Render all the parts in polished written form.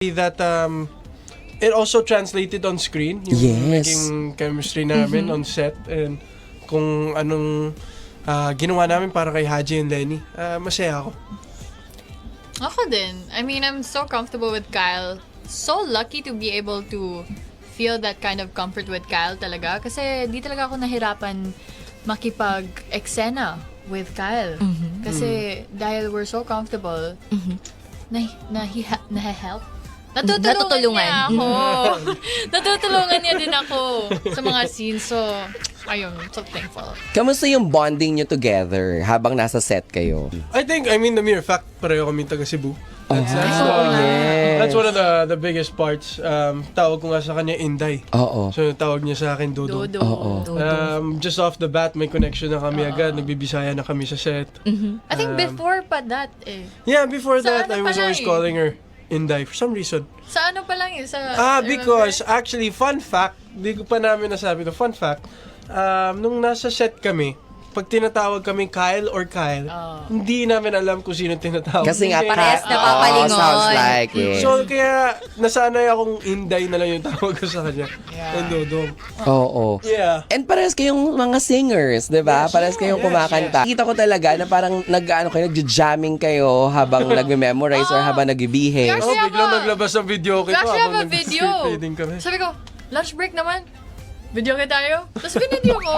that it also translated on screen, yung Yes. naging chemistry namin on set, and kung anong ginawa namin para kay Haji and Lenny. Masaya ako. Ako din. I mean, I'm so comfortable with Kyle. So lucky to be able to feel that kind of comfort with Kyle talaga. Kasi di talaga ako nahirapan makipag-eksena with Kyle. Kasi dahil we're so comfortable, na-help. Natutulungan niya ako. Natutulungan niya din ako sa mga scenes. So, ayun, so thankful. Kamusta yung bonding nyo together habang nasa set kayo? I mean, the mere fact, pareho kami taga Cebu. That's, yes. that's one of the biggest parts. Tawag ko nga sa kanya Inday. Oo. So, tawag niya sa akin Dodo. Dodo. Oo. Just off the bat, may connection na kami agad. Nagbibisaya na kami sa set. I think before pa that Yeah, before Sa that, ano I was pa always lang calling her Inday for some reason. Sa ano pa lang yun? Sa, Because actually, fun fact, di ko pa namin nasabi to, fun fact, nung nasa set kami, pag tinatawag kami Kyle or Kyle, hindi namin alam kung sino tinatawag. Kasi nga, Parehas na papalingon. sounds like it. So, kaya nasanay akong Inday na lang yung tawag ko sa kanya. Yeah. And Dodo. Oo. Yeah. And parehas kayong mga singers, di ba? Parehas kayong kumakanta. Kita ko talaga na parang nag-jamming kayo habang nagme-memorize or habang nagbibihis. Oh, Actually, biglang ako- naglabas ng video ko. Actually, I have a video. Kami. Sabi ko, lunch break naman. Video kayo tayo. Tapos binidyo ko.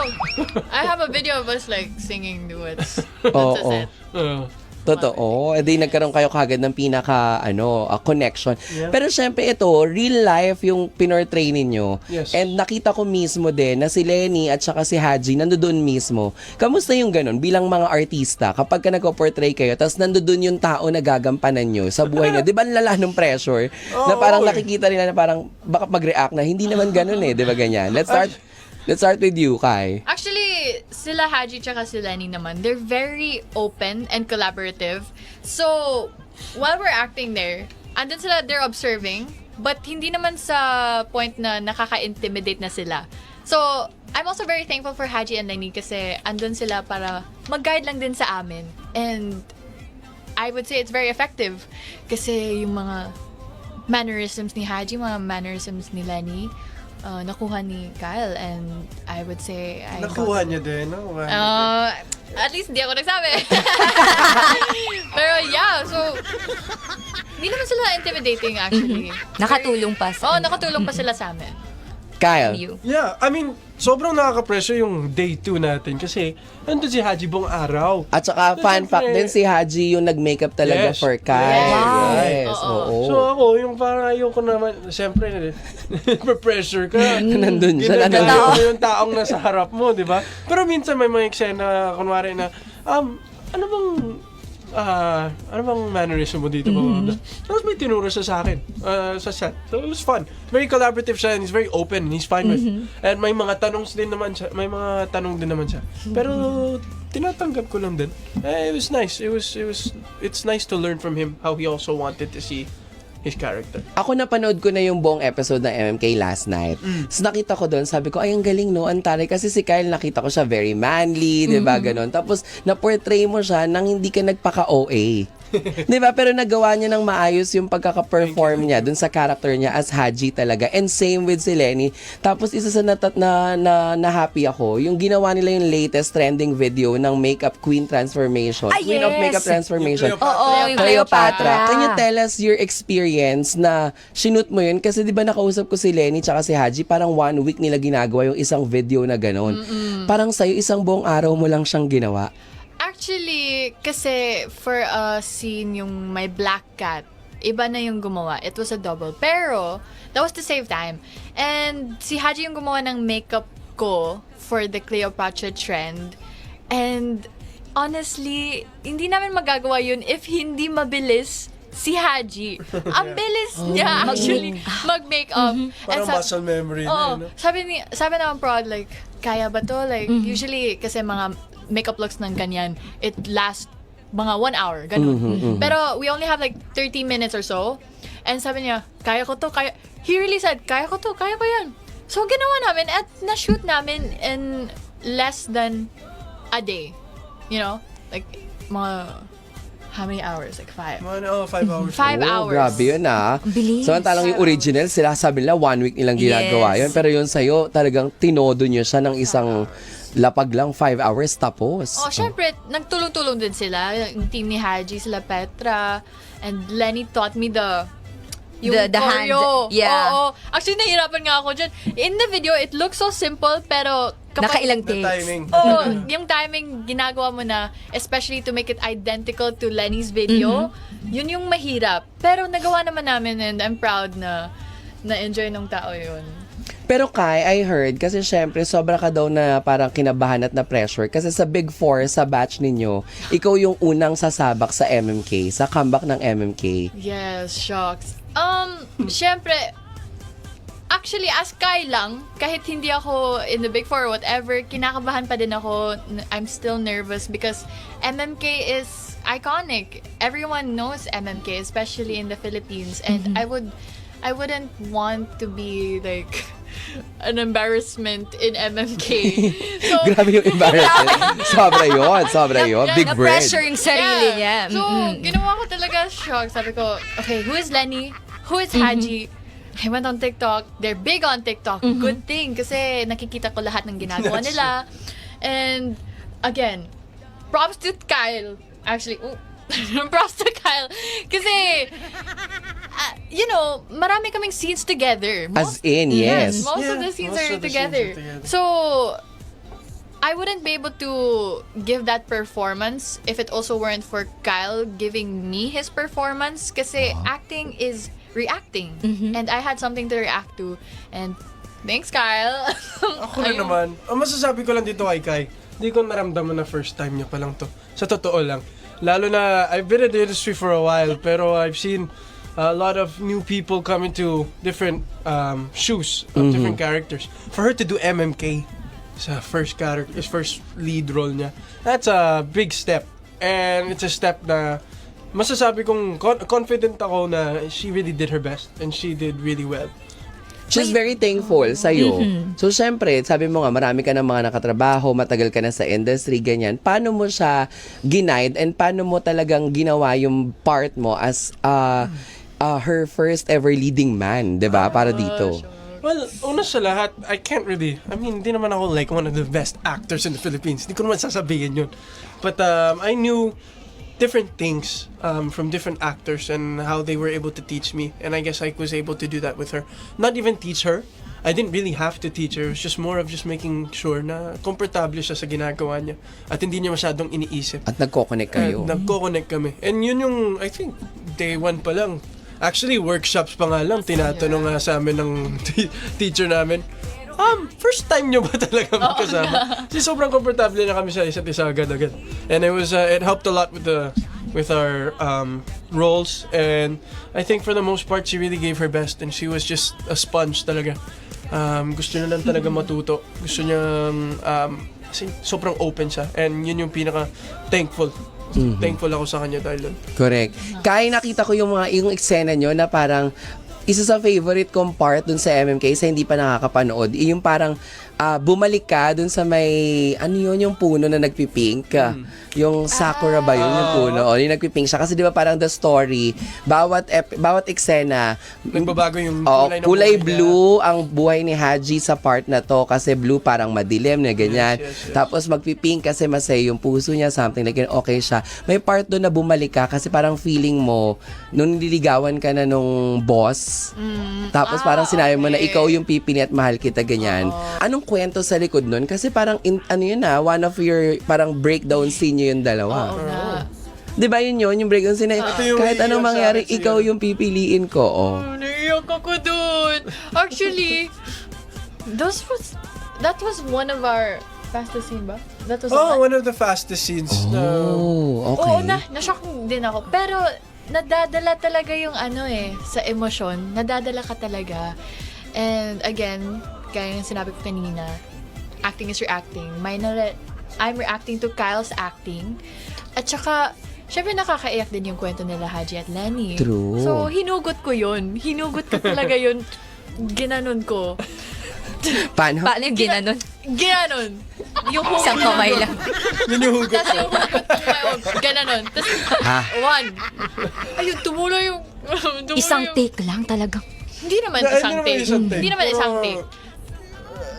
I have a video of us like singing duets. That's Oo. a set. Totoo. E di nagkaroon kayo kagad ng pinaka connection. Yeah. Pero syempre ito, real life yung pinortray ninyo. Yes. And nakita ko mismo din na si Lenny at saka si Haji nandoon mismo. Kamusta yung ganun bilang mga artista kapag ka nagpo-portray kayo tapos nandoon yung tao na gagampanan nyo sa buhay nyo? Di ba lala ng pressure? Na parang nakikita nila na parang baka mag-react na. Hindi naman ganun eh. Di ba ganyan? Let's start with you, Kai. Actually, sila Haji tsaka si Lenny naman, they're very open and collaborative. So, while we're acting there, andun sila, they're observing, but hindi naman sa point na nakaka-intimidate na sila. So, I'm also very thankful for Haji and Lenny kasi andun sila para mag-guide lang din sa amin. And I would say it's very effective kasi yung mga mannerisms ni Haji, mga mannerisms ni Lenny, nakuha ni Kyle, and I would say Nakuha niya din, no? at least hindi ako nagsabi. Pero yeah, so hindi naman sila intimidating actually. Nakatulong pa sa Nakatulong pa sila sa amin. Kyle. you. Yeah, I mean, sobrang nakaka-pressure yung day 2 natin kasi nandun si Haji buong araw. At saka, fun fact din, si Haji yung nag-makeup talaga Yes. for Kai. Yes. Yes. Oo. Oo. So ako, yung parang ayoko naman, siyempre, pressure ka. Nandun siya. Ginagawa mo yung taong nasa harap mo, di ba? Pero minsan may mga eksena, kunwari na, ano bang mannerism mo dito? Tapos may tinuro siya sa akin sa set. So it was fun. Very collaborative siya and he's very open and he's fine with. And may mga tanong din naman siya. Pero tinatanggap ko lang din. It was nice. It's nice to learn from him how he also wanted to see his character. Ako napanood ko na yung buong episode ng MMK last night. So nakita ko doon, sabi ko, ay ang galing no, ang taray. Kasi si Kyle nakita ko siya very manly, di ba, ganon. Tapos na-portray mo siya nang hindi ka nagpaka-OA. Di ba? Pero nagawa niya ng maayos yung pagkaka-perform niya dun sa character niya as Haji talaga. And same with si Lenny. Tapos isa sa na happy ako, yung ginawa nila yung latest trending video ng Makeup Queen Transformation. Ah, Queen of yes! Makeup Transformation. Yung Oo, yung Cleopatra. Can you tell us your experience na shoot mo yun? Kasi di ba nakausap ko si Lenny tsaka si Haji, parang 1 week nila ginagawa yung isang video na gano'n. Parang sa'yo, isang buong araw mo lang siyang ginawa. Actually, kasi for a scene yung may black cat, iba na yung gumawa. It was a double. Pero, that was to save time. And si Haji yung gumawa ng makeup ko for the Cleopatra trend. And honestly, hindi namin magagawa yun if hindi mabilis si Haji. Ang bilis niya actually mag-makeup. Parang muscle memory Oo. na, no? Sabi naman prod, like, kaya ba to? Like, usually, kasi mga makeup looks ng ganyan, it lasts mga 1 hour, ganun. Pero we only have like 30 minutes or so. And sabi niya, kaya ko to, kaya. He really said, kaya ko to, kaya ko yan. So, ginawa namin at na-shoot namin in less than a day. You know? Like, mga how many hours? Like 5. 5 hours. 5 hours. Grabe yun bilis. So, talang yung original, sila sabi nila 1 week nilang ginagawa Yes. yun. Pero yun sa'yo, talagang tinodo nyo siya ng isang lapag lang, 5 hours tapos. Oh, syempre, nagtulong-tulong din sila. Yung team ni Haji, sila Petra, and Lenny taught me the The hand. choreo. Yeah. Oo. Actually, nahirapan nga ako dyan. In the video, it looks so simple, pero Nakailang The takes. timing. Oh, yung timing ginagawa mo na, especially to make it identical to Lenny's video, yun yung mahirap. Pero nagawa naman namin and I'm proud na na-enjoy nung tao yun. Pero Kai, I heard, kasi syempre, sobra ka daw na parang kinabahan at na pressure. Kasi sa Big Four, sa batch ninyo, ikaw yung unang sasabak sa MMK, sa comeback ng MMK. Yes, shocks. Syempre, actually, as Kai lang, kahit hindi ako in the Big Four or whatever, kinakabahan pa din ako. I'm still nervous because MMK is iconic. Everyone knows MMK, especially in the Philippines. And I wouldn't want to be like an embarrassment in MMK. So, Grabe yung embarrassment. Sobra yun. Big brain. Na-pressure yung sarili niya. So, ginawa ko talaga shock. Sabi ko, okay, who is Lenny? Who is Haji? I went on TikTok. They're big on TikTok. Good thing. Kasi nakikita ko lahat ng ginagawa nila. And, again, props to Kyle. Actually, props to Kyle. Kasi, marami kaming scenes together. As in, yes. Most of Yeah, the scenes most are of the together. scenes are together. So, I wouldn't be able to give that performance if it also weren't for Kyle giving me his performance. Kasi acting is reacting. And I had something to react to. And thanks, Kyle. Ako na naman. Ang masasabi ko lang dito kay Kai, hindi ko naramdaman na first time niya pa lang to. Sa totoo lang. Lalo na, I've been in the industry for a while, pero I've seen a lot of new people come into different shoes of different characters. For her to do MMK sa first character, his first lead role niya, that's a big step. And it's a step na masasabi kong confident ako na she really did her best and she did really well. She's very thankful sa'yo. So, syempre, sabi mo nga, marami ka ng mga nakatrabaho, matagal ka na sa industry, ganyan. Paano mo siya ginaid and paano mo talagang ginawa yung part mo as her first ever leading man, 'di ba? Para dito. Well, una sa lahat, hindi naman ako like one of the best actors in the Philippines. Hindi ko naman sasabihin yun. But I knew different things from different actors and how they were able to teach me. And I guess I was able to do that with her. Not even teach her. I didn't really have to teach her. It was just more of just making sure na komportable siya sa ginagawa niya. At hindi niya masyadong iniisip. At nagko-connect kayo. Nagko-connect kami. And yun yung, I think, day one pa lang. Actually, workshops pa nga lang. Tinatanong nga sa amin ng teacher namin, first time nyo ba talaga magkasama? Kasi sobrang komportable na kami sa isa't isa agad-agad. And it helped a lot with our roles. And I think for the most part, she really gave her best. And she was just a sponge talaga. Gusto niya lang talaga matuto. Gusto niya, kasi sobrang open siya. And yun yung pinaka-thankful. Thankful ako sa kanya dahil doon. Correct. Kaya nakita ko yung eksena nyo na parang isa sa favorite kong part dun sa MMK sa hindi pa nakakapanood, yung parang bumalik ka dun sa may, yung puno na nagpipink. Yung sakura ba yun, yung puno? O, yung nagpipink siya. Kasi di ba parang the story, bawat eksena, Nagbabago yung kulay kulay ng buhay niya. blue ang buhay ni Haji sa part na to kasi blue parang madilim na ganyan. Yes. Tapos magpipink kasi masaya yung puso niya, something like yun, okay siya. May part doon na bumalik ka kasi parang feeling mo nung nililigawan ka na nung boss. Tapos parang sinabi mo na okay. ikaw yung pipili at mahal kita ganyan. Anong kwento sa likod nun? Kasi parang one of your parang breakdown scene nyo yung dalawa. Oo nga. Di ba yun yung breakdown scene na Ito yung kahit anong iiyak sa mangyari, akin ikaw yung pipiliin ko. Oh. Naiyak ako dun. Actually, that was one of our fastest scene ba? That was one of the fastest scenes. Oh, okay. Oo, na-shock din ako. Pero, nadadala talaga yung sa emosyon. Nadadala ka talaga. And again, kaya yung sinabi ko kanina, acting is reacting. I'm reacting to Kyle's acting. At saka, syempre nakakaiyak din yung kwento nila Haji at Lenny. True. So, hinugot ko yun. Hinugot ko talaga yun. Ginanon ko. Paano? Paano yung ginanon? Ginanon. Yung Isang kamay lang. Yun yung hugot Tapos ko. yung hugot ko ngayon. Gananon. Tapos, Ha? one. Ayun, tumulo yung... tumulo Isang yung- take lang talaga. Hindi naman Hindi isang naman take. isang take. Hindi naman isang Pero, take.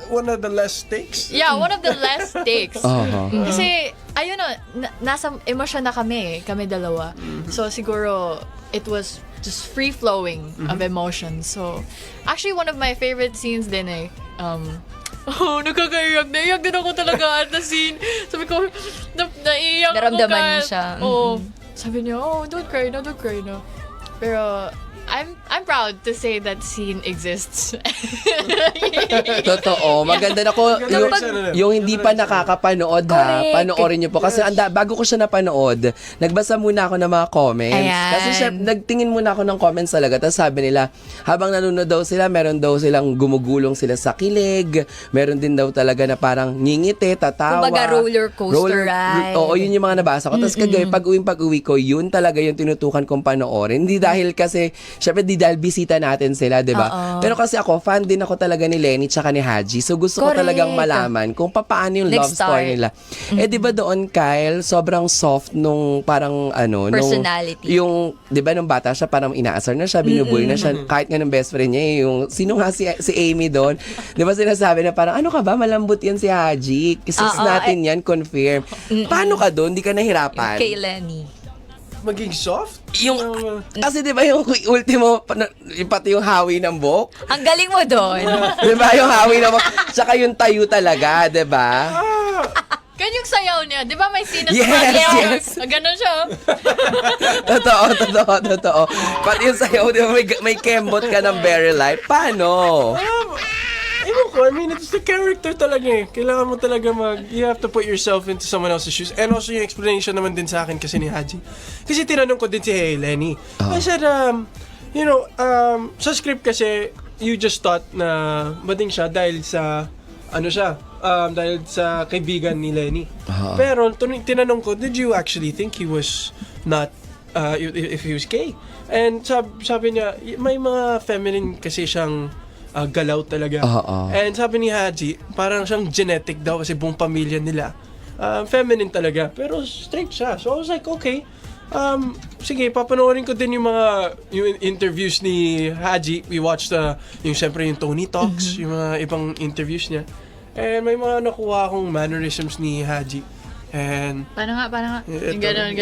One of the less takes. Yeah, one of the last takes. Oo. Kasi, ayun na, nasa emosyon na kami dalawa. So, siguro, it was just free-flowing of emotions. So, actually, one of my favorite scenes din nakakaiyak. Naiyak din ako talaga at the scene. Sabi ko, naiiyak ako. Naramdaman mo kahit- siya. Oo. Sabi niya, don't cry na. Pero, I'm proud to say that scene exists. Totoo. Maganda na ko yung hindi pa nakakapanood ha. Correct. Panoorin niyo po kasi bago ko siya napanood, nagbasa muna ako ng mga comments. Ayan. Kasi nagtingin muna ako ng comments talaga. Tapos sabi nila, habang nanonood daw sila, meron daw silang gumugulong sila sa kilig. Meron din daw talaga na parang ngingiti, tatawa. Kumbaga roller coaster ride. Oo, yun yung mga nabasa ko. Tapos kagabi, pag-uwi ko, yun talaga yung tinutukan kong panoorin. Hindi dahil kasi, syempre di dahil bisita natin sila, di ba? Oo. Pero kasi ako, fan din ako talaga ni Lenny tsaka ni Haji. So gusto ko Correct. talagang malaman kung paano yung love Nag-start. story nila. Eh di ba doon, Kyle, sobrang soft nung parang Personality. Yung, di ba nung bata siya, parang inaasar na siya, binubuli na siya. Kahit nga ng best friend niya, yung, sino nga si Amy doon? Di ba sinasabi na parang, ano ka ba, malambot yan si Haji. Sis Oo, natin yan, confirm. Paano ka doon? Di ka nahirapan? Kay Lenny. Maging soft? Yung, kasi di ba yung ultimo, pati yung hawi ng buhok? Ang galing mo doon. Di ba yung hawi ng buhok? Tsaka yung tayo talaga, di ba? Kan yung sayaw niya. Di ba may scene na Yes, sumasayaw? yes. Ganon siya. Totoo. Pati yung sayo, di ba may kembot ka ng very life? Paano? Ewan ko, I mean, it's the character talaga eh. Kailangan mo talaga you have to put yourself into someone else's shoes. And also yung explanation naman din sa akin kasi ni Haji. Kasi tinanong ko din si Lenny. I said, sa script kasi, you just thought na bading siya dahil sa, dahil sa kaibigan ni Lenny. Pero, tinanong ko, did you actually think he was not, if he was gay? And sabi niya, may mga feminine kasi siyang galaw talaga. And sabi ni Haji, parang siyang genetic daw kasi buong pamilya nila. Feminine talaga. Pero straight siya. So I was like, okay. Sige, papanoorin ko din yung interviews ni Haji. We watched yung siyempre yung Tony Talks, yung mga ibang interviews niya. And may mga nakuha akong mannerisms ni Haji. And Paano nga? Yung ganon.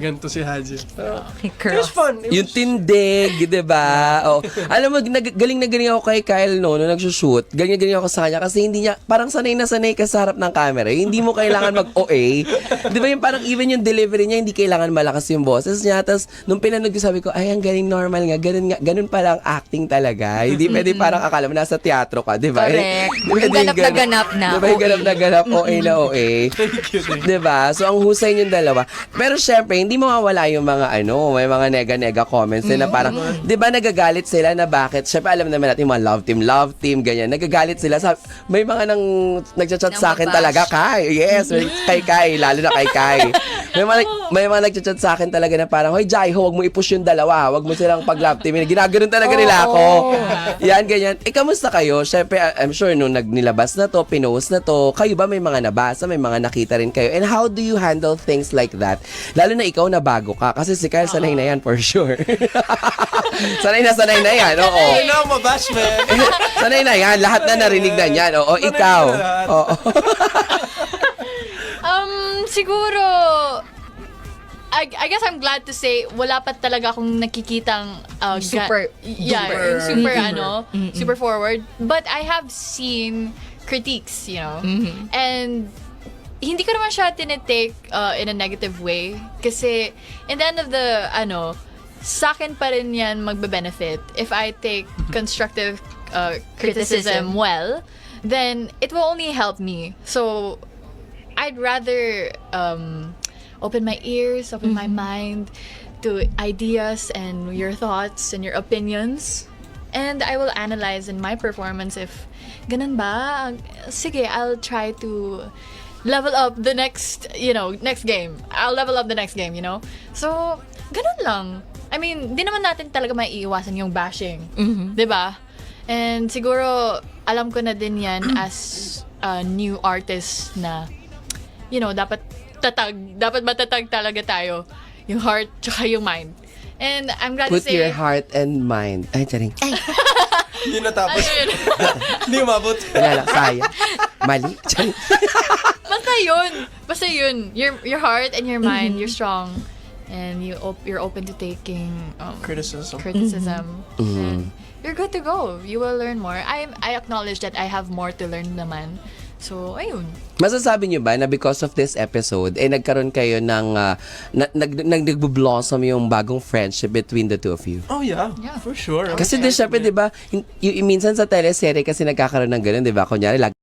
ganito si Haji. Hey, It was fun. It Yung was- tindig, di ba? Oh. Alam mo, galing na galing ako kay Kyle nung nagsushoot. Galing na galing ako sa kanya kasi hindi niya, parang sanay na sanay ka sa harap ng camera. Hindi mo kailangan mag-OA. Di ba yung parang even yung delivery niya, hindi kailangan malakas yung boses niya. Tapos, nung pinanood ko, sabi ko, ay, ang galing normal nga. Ganun pala ang acting talaga. Hindi pwede parang akala mo nasa teatro ka, di ba? Correct. Pwede Yung ganap na ganun. ganap na. Di ba yung ganap na ganap, OA na OA? Thank you. Diba? So, ang husay yung dalawa. Pero syempre, hindi mawawala yung mga may mga nega-nega comments na parang, di ba nagagalit sila na bakit? Syempre, alam naman natin yung mga love team, ganyan. Nagagalit sila. May mga nagchat-chat sa akin Nang talaga, Kai. Yes, kay Kai. Lalo na kay Kai. May mga nagchat-chat sa akin talaga na parang, hoy, Jaiho, wag mo i-push yung dalawa. Wag mo silang pag-love team. Ginaganon talaga nila ako. Yan, ganyan. Kamusta kayo? Syempre, I'm sure nung nilabas na to, pinost na to, kayo ba may mga nabasa, may mga nakita rin kayo? And how do you handle things like that? Lalo na ikaw na bago ka. Kasi si Kyle, sanay na yan for sure. sanay na yan, oo. You know, mabash, man. Sanay na yan. Lahat na narinig na yan. Oo, Sanay ikaw. na lahat. Oo. Siguro, I guess I'm glad to say, wala pa talaga akong nakikitang Super yung super super forward. But I have seen critiques, and hindi ko naman siya tinitake in a negative way. Kasi, in the end of the, sa akin pa rin yan magbe-benefit. If I take constructive criticism well, then it will only help me. So, I'd rather open my ears, open my mind to ideas and your thoughts and your opinions. And I will analyze in my performance if ganun ba? Sige, I'll try to level up the next game. I'll level up the next game, So, ganun lang. I mean, di naman natin talaga maiiwasan yung bashing. 'Di ba? And siguro, alam ko na din yan as a new artist na, dapat matatag talaga tayo. Yung heart, tsaka yung mind. And I'm glad Put to say... your heart and mind. Ay, charing. Hindi natapos. Ano yun? Hindi umabot. Wala lang, sayang. Mali. Charing. Basta yun. Your heart and your mind, you're strong. And you're open to taking criticism. And you're good to go. You will learn more. I acknowledge that I have more to learn naman. So, ayun. Masasabi niyo ba na because of this episode, nagkaroon kayo ng nagbo-blossom yung bagong friendship between the two of you? Oh, yeah. Yeah. For sure. Kasi syempre, di ba, minsan sa teleserye kasi nagkakaroon ng ganun, di ba? Kunyari, lagi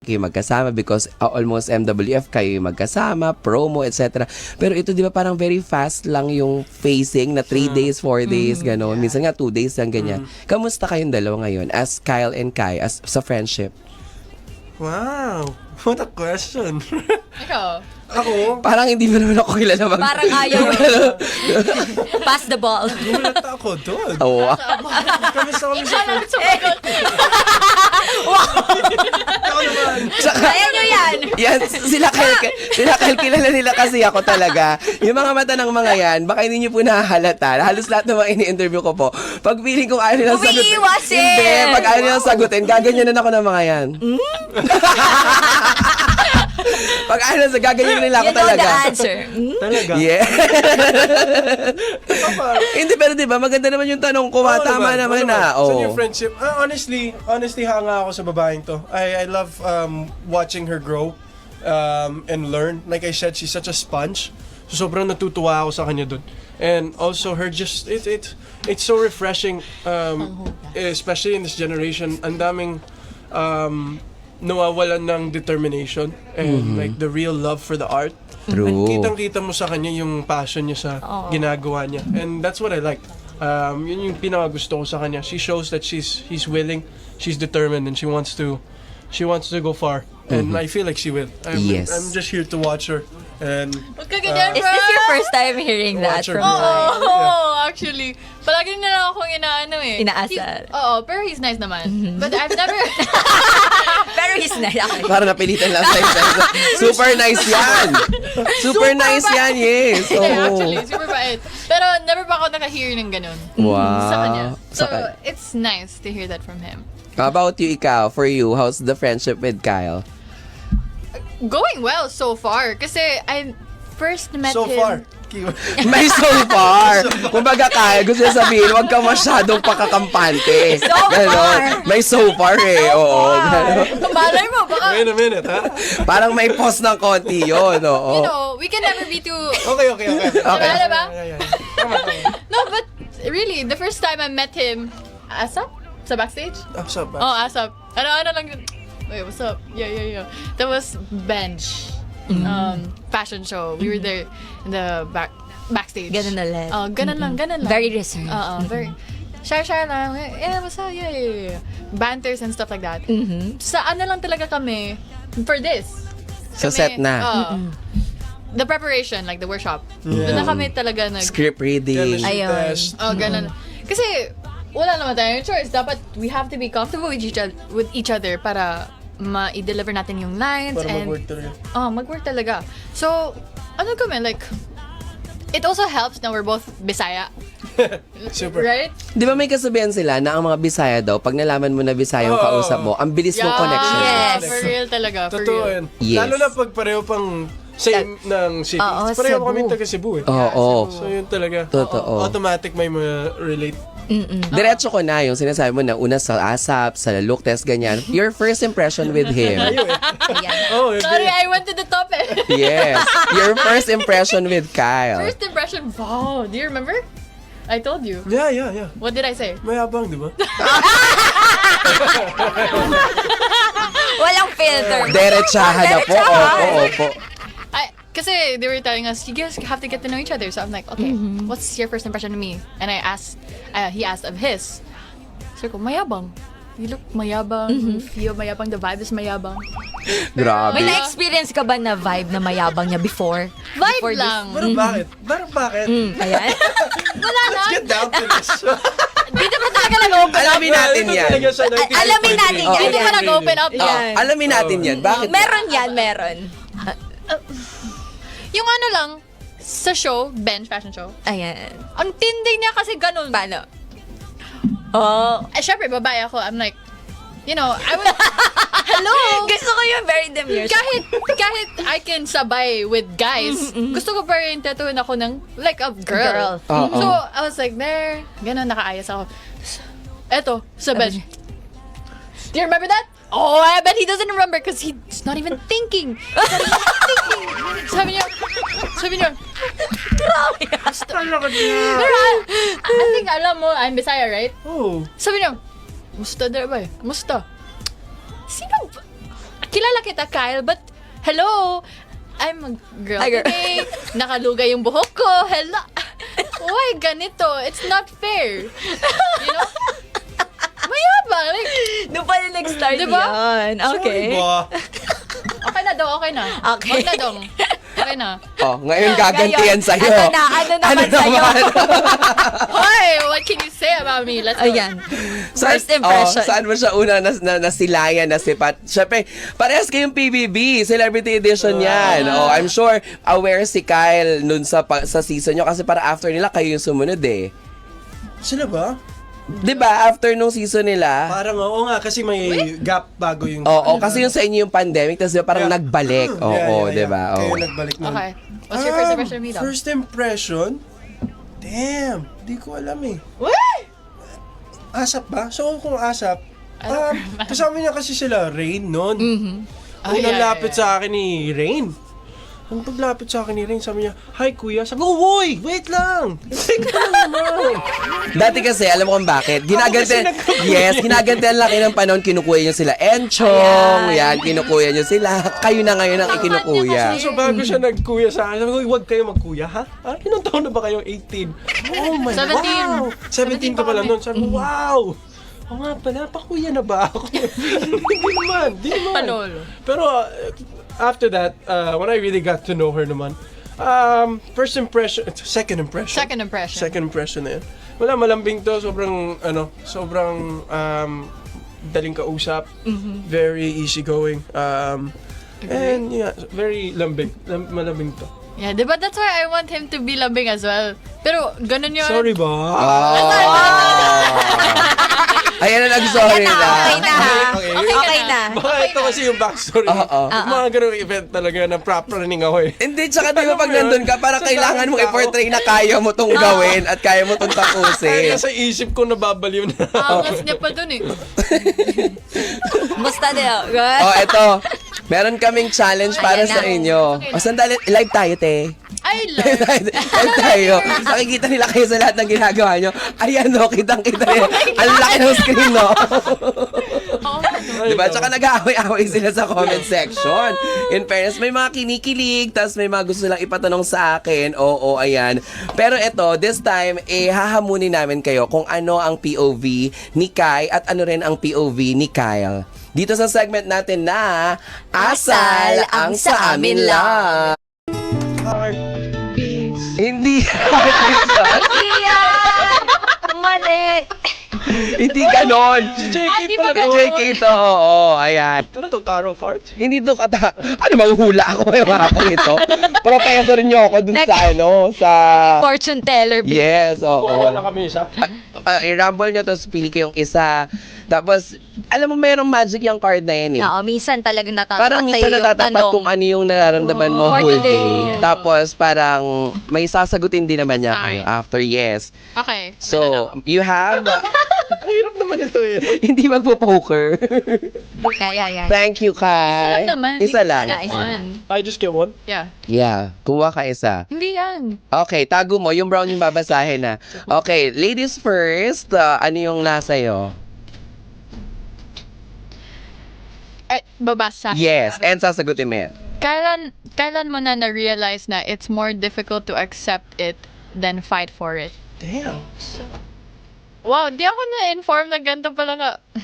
kayo magkasama because almost MWF kayo yung magkasama, promo, etc. Pero ito, di ba, parang very fast lang yung phasing na 3 days, 4 days, gano'n. Minsan nga 2 days lang, ganyan. Kamusta kayong dalawa ngayon as Kyle and Kai, as sa friendship? Wow. What a question. Ikaw. Ako, Parang hindi mo naman ako kilala Parang ayaw. Pass the ball. gulat ako doon. Oo. Kamusta kami sa Ikaw lang sumagot. Ako naman. Ayaw nyo yan. Yan, sila Kyle, kilala nila kasi ako talaga. Yung mga mata ng mga yan, baka hindi nyo po nahahalata. Halos lahat ng mga ini-interview ko po. Pag feeling kong ayaw nilang sagutin. Umiiwas eh. Hindi, pag ayaw nilang sagutin, gaganyanan ako ng mga yan. Pag ayaw nilang gaganyanan nila ako You know talaga. the answer. Talaga. Yeah. Hindi, pero diba, maganda naman yung tanong ko. Oo Tama naman na. So, Oh. yung friendship, honestly, hanga ako sa babaeng to. I love watching her grow and learn. Like I said, she's such a sponge. So, sobrang natutuwa ako sa kanya dun. And also, her just, it's so refreshing, especially in this generation. Ang daming nawawalan ng determination and like the real love for the art. True. And kitang-kita mo sa kanya yung passion niya sa ginagawa niya. And that's what I like. Yun yung pinakagusto ko sa kanya. She shows that he's willing, she's determined, and she wants to go far. And I feel like she will. Yes. I'm just here to watch her. And Huwag ka ganyan, Is bro. this your first time hearing that Watch her from grow. Kyle? Oo, actually. Palagi na lang akong inaano eh. Inaasar. Oo, pero he's nice naman. But I've never... Pero he's nice. Okay. Para napilitan lang sa'yo. Super nice yan. Super nice yan, yes. Hindi, Oo. actually, super bait. Pero never pa ako nakahear ng ganun. Wow. Sa kanya. So, Sa kan- it's nice to hear that from him. How about you, ikaw? For you, how's the friendship with Kyle? Going well so far. Kasi I first met so him... far, May so far. Kumbaga, Kyle, gusto niya sabihin, huwag ka masyadong pakakampante. So far. May so far eh. Oo. Ganon. Malay mo, baka... wait a minute, ha? Parang may pause ng konti yun. Oo. You know, we can never be too... Okay. Okay. Diba? Yeah. Tama. No, but really, the first time I met him... Asap? Sa backstage? What's up, Oh, Asap. Ano lang yun? Wait, what's up? Yeah. That was Bench. Fashion show. We were there in the backstage. Ganun ulit. Oh, ganun lang. Very reserved. Very... Shy lang. Yeah, what's up? Yeah. Banters and stuff like that. Sa ano lang talaga kami for this. Sa set na. The preparation, like the workshop. Yeah. Doon na kami talaga Script reading. Chemistry Ayun. test. Oh, ganun. Kasi, wala naman tayong choice. Dapat, we have to be comfortable with each other para ma-deliver natin yung lines. Para and mag-work talaga. mag-work talaga. So, ano kami, like, it also helps na we're both Bisaya. Super. Right? Di ba may kasabihan sila na ang mga Bisaya daw, pag nalaman mo na Bisaya yung Oo. kausap mo, ang bilis mo connection. Yes. For real talaga. For Totoo real. yun. Yes. Lalo na pag pareho pang same ng city. Oo, Pareho Cebu. kami taga Cebu eh. Oo. So yun talaga. Totoo. Automatic may relate. Diretso ko na yung sinasabi mo na una sa ASAP, sa look test, ganyan. Your first impression with him. Oh, Sorry, I went to the top eh. Yes. Your first impression with Kyle. First impression, wow. Do you remember? I told you. Yeah. What did I say? Mayabang, di ba? Walang filter. Diretsahan na po. Opo. Kasi they were telling us, you guys have to get to know each other. So I'm like, okay, what's your first impression of me? And I asked, he asked of his. So ko, mayabang. You look mayabang. You feel mayabang. The vibe is mayabang. Grabe. May na-experience ka ba na vibe na mayabang niya before? Vibe Before lang. Pero bakit? Ayan. Wala lang. Get down to this. Dito pa talaga nag-open Alam alamin natin Ito yan. talaga siya, 1993. Alamin natin yan. Dito ka Yan. nag-open up. Oh, Yan. alamin natin yan. Bakit? Meron yan, meron. Yung ano lang, sa show, bench fashion show, Ayan. ang tindi niya kasi ganun. Paano? Oh. Syempre, babae ako. I'm like, you know, I was, hello! Gusto ko yung very demure. kahit I can sabay with guys, gusto ko pa rin tatuin ako ng, like a girl. Oo. So, I was like, there, ganun, nakaayos ako. Eto, sa bench. Do you remember that? Oh, I bet he doesn't remember because he's not even thinking. Sabi niya, pero I think alam mo, I'm Bisaya, right? Oh. Sabi niya, musta there ba? Musta? Sino ba? Kilala kita, Kyle, but hello, I'm a girl Hi, girl. today. Nakalugay yung buhok ko. Hello. Why ganito? It's not fair. You know? Mayabang. Like, Doon pala nag-start Diba? yan. Okay. Ba? okay na daw, okay na. Okay. Wag na dong. Okay na. Oh, ngayon gagantihan sa'yo. Ano naman sa'yo? Hoy, what can you say about me? Let's go. Ayan. First impression. Saan mo siya una nasilayan, nasipat? Siyempre, parehas kayong PBB, Celebrity Edition yan. Oh, I'm sure aware si Kyle nun sa season nyo kasi para after nila kayo yung sumunod eh. Sila ba? 'Di ba after nung season nila? Parang oo nga, kasi may gap bago yung... Oo, kasi yung sa inyo yung pandemic, tapos parang Yeah. nagbalik. Oo, Yeah. 'di ba? Kayo Oo. nagbalik nun. Okay. What's your first impression of me, though? First impression? Damn, di ko alam eh. What? Asap ba? So kung asap, kasama niya kasi sila Rain noon. Ah, Unang yeah, lapit yeah. sa akin ni Rain. Ang paglapit sa akin ni Rain, sabi niya, "Hi kuya." Sabi ko, "Hoy, wait lang." Teka lang naman. Dati kasi, alam mo kung bakit? Ginagantihan, Ako kasi yes, ginagantihan lang kayo ng panahon, kinukuya nyo sila Enchong, yan, kinukuya nyo sila. Kayo na ngayon ang ikinukuya. So bago siya nagkuya sa akin, sabi ko, "Huwag kayo magkuya, ha? Ilang taon na ba kayo? 18?" Oh my 17. wow! 17 ka pala kami. noon. Sabi ko, wow! Oo nga pala, pakuya na ba ako? Di naman. Panolo. Pero after that, when I really got to know her naman, first impression, second impression. Second impression na yun. Wala, malambing to, sobrang daling kausap, very easygoing, and yeah, very lambing, malambing to. Yeah, diba that's why I want him to be lambing as well. Pero ganun yun. Sorry ba? Ayan na, nag-sorry na. Okay na. Okay. Okay na. Baka ito kasi yung backstory. Oo. Yung mga ganung event talaga na running ako eh. Hindi, tsaka di ba pag nandun ka, parang Sa kailangan mong dami i-portray na kaya mo tong gawin at kaya mo tong tapusin. Kaya sa isip ko nababaliw na. Angas niya pa dun eh. Musta daw? Oh, eto. Meron kaming challenge para Ayan sa na. inyo. O, sandali, live tayo, te. I love. Live tayo. Nakikita nila kayo sa lahat ng ginagawa nyo. Ayan, no, kitang-kita nila. Ang laki ng screen, no? Diba? Tsaka nag-aaway-aaway sila sa comment section. In fairness, may mga kinikilig, tapos may mga gusto silang ipatanong sa akin. Oo, ayan. Pero eto, this time, hahamunin namin kayo kung ano ang POV ni Kai at ano rin ang POV ni Kyle. Dito sa segment natin na Asal ang sa amin lang. Hindi. Mali. Hindi ganon. JK pala to. JK to, oo, ayan. Ano to, Taro Fart? Hindi to ano, mahuhula ako yung hapang ito. Professor nyo ako dun sa sa... Fortune teller. Yes, oo. Wala kami isa. I-rumble nyo, tapos pili ko yung isa. Tapos, alam mo, mayroong magic yung card na yan eh. Oo, minsan talagang natatapat Parang minsan sa'yo yung natatapat tanong. kung ano yung nararamdaman mo For whole today. day. Tapos, parang may sasagutin din naman niya kayo Okay. after yes. Okay. So, you have... Hirap naman ito eh. hindi magpo-poker. Kaya. Thank you, Kai. Ano naman? Isa lang. One. I just get one. Yeah. Yeah, kuha ka isa. Hindi yan. Okay, tago mo. Yung brown yung babasahin na. Okay, ladies first. Ano yung nasa iyo? Babasa. Yes, and sasagutin mo yan. Kailan mo na na-realize na it's more difficult to accept it than fight for it? Damn. Wow, di ako na-inform na ganito pala nga. I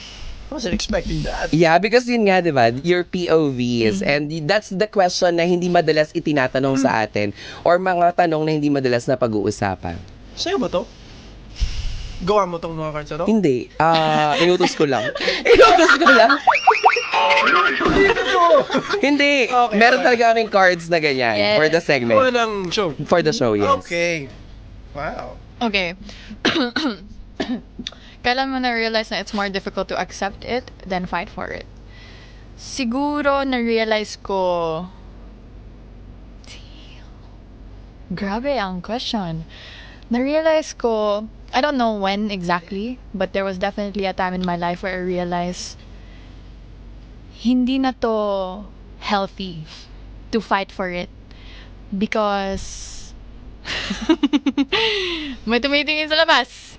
wasn't expecting that. Yeah, because yun nga, di ba, your POVs, and that's the question na hindi madalas itinatanong sa atin, or mga tanong na hindi madalas na pag-uusapan. Sa'yo ba to? Gawa mo tong mga cards na to? Hindi. Inutos ko lang. Inutos ko lang. Hindi. Okay, Meron talaga kaming cards na ganyan Yes. for the Gawa segment. ng show. For the show, yes. Okay. Wow. Okay. Kailan mo na-realize na it's more difficult to accept it than fight for it? Siguro na-realize ko... Grabe ang question. Na-realize ko... I don't know when exactly, but there was definitely a time in my life where I realized hindi na to healthy to fight for it. Because... May tumitingin sa labas.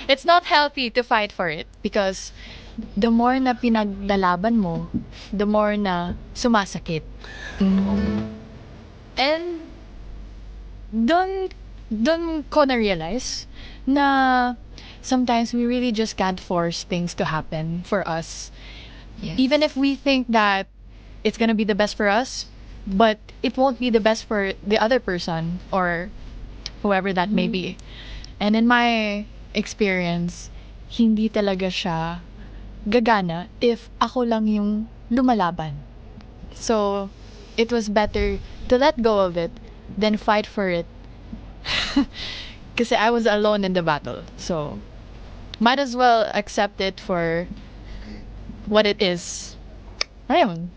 It's not healthy to fight for it because the more na pinaglalaban mo, the more na sumasakit. And doon ko na-realize na sometimes we really just can't force things to happen for us. Yes. Even if we think that it's gonna be the best for us, but it won't be the best for the other person or whoever that may be. And in my experience, hindi talaga siya gagana if ako lang yung lumalaban. So, it was better to let go of it than fight for it. Kasi I was alone in the battle. So, might as well accept it for what it is. Ayun.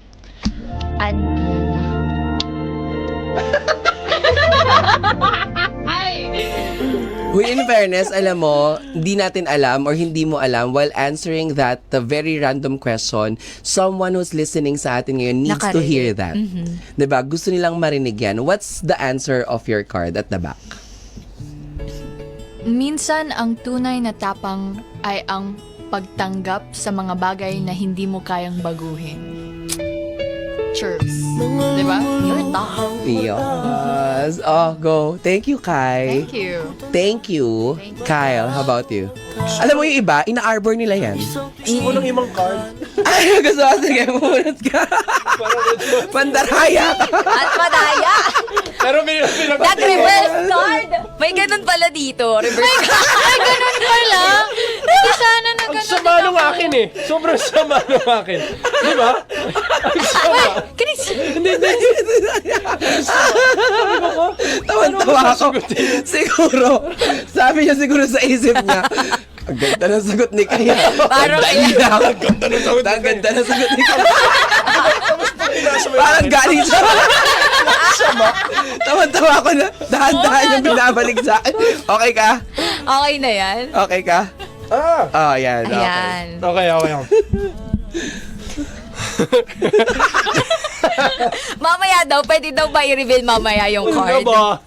Uy, in fairness, alam mo, hindi natin alam or hindi mo alam while answering that the very random question, someone who's listening sa atin ngayon needs to hear that. Diba? Gusto nilang marinig yan. What's the answer of your card at the back? Minsan, ang tunay na tapang ay ang pagtanggap sa mga bagay na hindi mo kayang baguhin. Chirps. Diba? You're tough. Yes. Oh, go. Thank you, Kai. Thank you. Thank you. Kyle, how about you? Alam mo yung iba, ina-arbor nila yan. Gusto ko ng ibang card. Ay, gusto ko. Sige, pumunot ka. Pandaraya ka. At madaya. Pero That reverse card. May ganun pala dito. Reverse card. Ay, ganun pala. Hindi sana na Ang ganun sama nung akin eh. Sobrang sama nung akin. Di ba? Ang sama. Hindi. Tawan-tawa ako. Siguro, sabi niya siguro sa isip niya, ang ganda ng sagot ni Kaya. Parang Ang ganda ng sagot ni Kaya. Ang ganda ng sagot ni Kaya. Parang galing sa... Tawan-tawa ako na dahan-dahan yung binabalik sa akin. Okay ka? Okay na yan. Okay ka? Oh, yan. Okay. Ayan. Okay. Mamaya daw, pwede daw ba i-reveal mamaya yung card? Ano ba?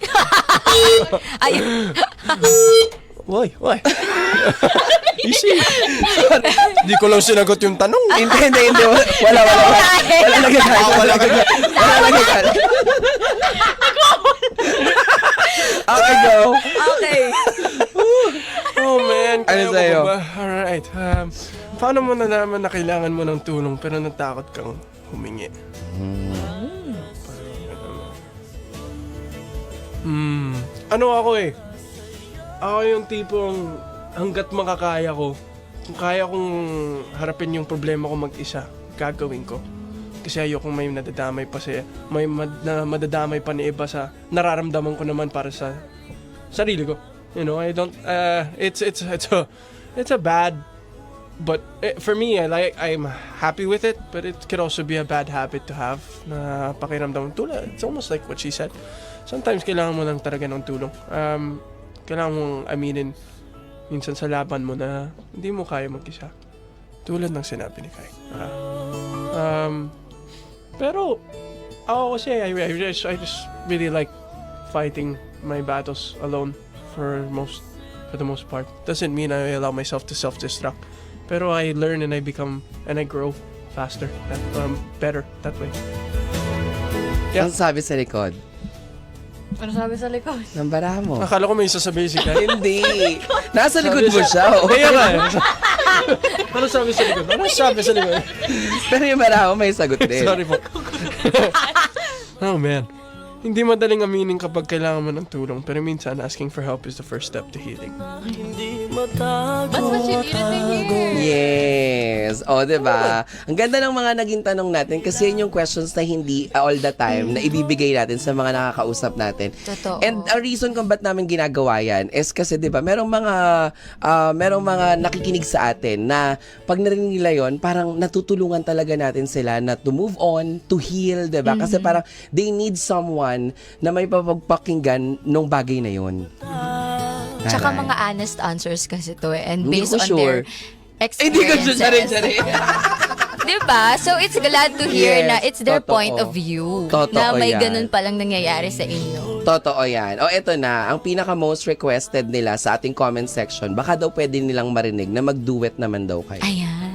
Ayun. Why? Easy. Hindi ko lang sinagot yung tanong. Hindi. Wala nagagalit. Okay, go. Okay. Oh man, Ano kaya sa'yo? ko ba? Alright. Paano mo nalaman na kailangan mo ng tulong pero natakot kang humingi? Ano ako eh? Ako yung tipong hanggat makakaya ko, kung kaya kong harapin yung problema ko mag-isa, gagawin ko. Kasi ayokong may nadadamay pa siya, madadamay pa ni iba sa nararamdaman ko naman para sa sarili ko. You know, I don't it's a bad, but for me I'm happy with it, but it could also be a bad habit to have na pakiramdam tulad. It's almost like what she said. Sometimes kailangan mo lang talaga ng tulong. Kailangan mong aminin minsan sa laban mo na hindi mo kaya mag-isa. Tulad ng sinabi ni Kai. Pero ako kasi I just really like fighting my battles alone for the most part. Doesn't mean I allow myself to self-destruct. Pero I learn and I become and I grow faster. Better that way. Yeah. Ang sabi sa likod, Ano sabi sa likod? ng bara mo. Akala ko may sasabihin si Kai. Hindi. Nasa likod mo siya. Oh. Kaya nga eh. Ano sabi sa likod? Ano sabi sa likod? Pero yung bara mo may sagot din. Sorry po. Oh man. Hindi madaling aminin kapag kailangan mo ng tulong, pero minsan asking for help is the first step to healing. That's what you needed to hear. Yes. O, diba? Ang ganda ng mga naging tanong natin kasi yun yung questions na hindi all the time na ibibigay natin sa mga nakakausap natin. Totoo. And ang reason kung ba't namin ginagawa yan is kasi, diba, merong mga nakikinig sa atin na pag narinig nila yun, parang natutulungan talaga natin sila na to move on, to heal, diba? Kasi parang they need someone na may papagpakinggan nung bagay na yun. Tsaka Taray. mga honest answers kasi to and Hindi based ko on sure. their Hindi ko experiences. Diba? So it's glad to hear Yes, na it's their totoo. point of view. Totoo na may yan. ganun palang nangyayari sa inyo. Totoo yan. O eto na, ang pinaka most requested nila sa ating comment section, baka daw pwede nilang marinig na mag-duet naman daw kayo. Ayan.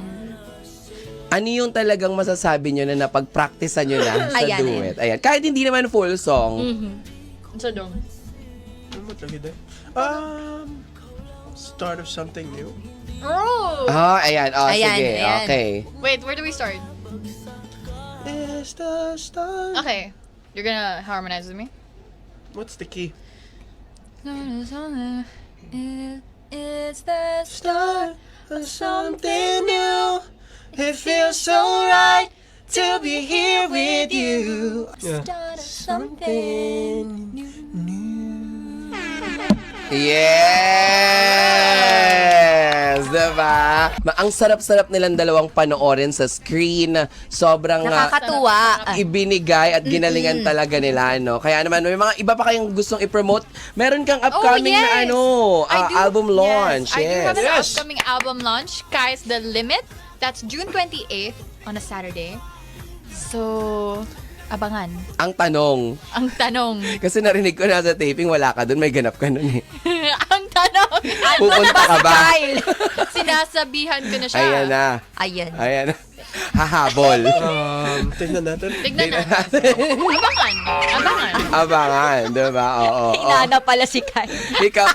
Ano yung talagang masasabi nyo na napag-practicean nyo na sa Ayan, duet? Ayan. Kahit hindi naman full song. So, dong. Ano mo talaga din? Start of something new. Oh! Ayan. Ayan, Sige. ayan. Okay. Wait, where do we start? It's the start. Okay. You're gonna harmonize with me? What's the key? It's the Start of something new. It feels so right to be here with you. Yeah. start of something. Yes! Diba? Ang sarap-sarap nilang dalawang panoorin sa screen. Sobrang Nakakatuwa. ibinigay at ginalingan talaga nila, no? Kaya naman, may mga iba pa kayong gustong i-promote. Meron kang upcoming na album launch. I do have an Yes. upcoming album launch. Sky's the Limit. That's June 28th on a Saturday. So, abangan. Ang tanong, Ang tanong. kasi narinig ko na sa taping, wala ka dun, may ganap ka nun eh. Ang tanong. Pupunta ka ba? Sinasabihan ko na siya. Ayan na. Ayan. Ayan na. Hahabol. Tignan natin. Tignan natin. Abangan. Abangan. Abangan, diba? Oo. Inana pala si Kai. Ikaw,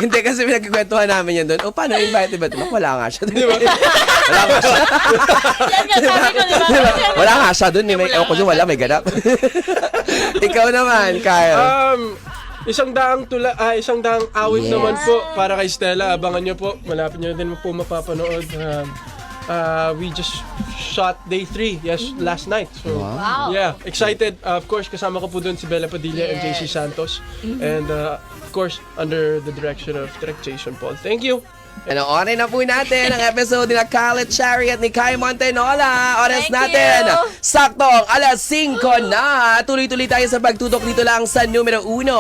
hindi kasi pinagkikwentuhan namin yun doon. O, paano invite ba? Wala nga siya doon. Wala nga siya. Yan nga sabi ko, di ba? Wala nga siya doon. May ewan ko doon, wala, may ganap. Ikaw naman, Kyle. Isang daang awit Yes. naman po para kay Stella. Abangan nyo po. Malapit nyo din po mapapanood. We just shot day 3 last night. So, Wow. yeah, excited. Of course, kasama ko po doon si Bella Padilla and JC Santos. And of course, under the direction of Direct Jason Paul. Thank you. Panoorin na po natin ang episode nila Khaled Chariot ni Kai Montenola. Oras Thank natin. you. Saktong alas 5 na. Tuloy-tuloy tayo sa pagtutok dito lang sa numero 1.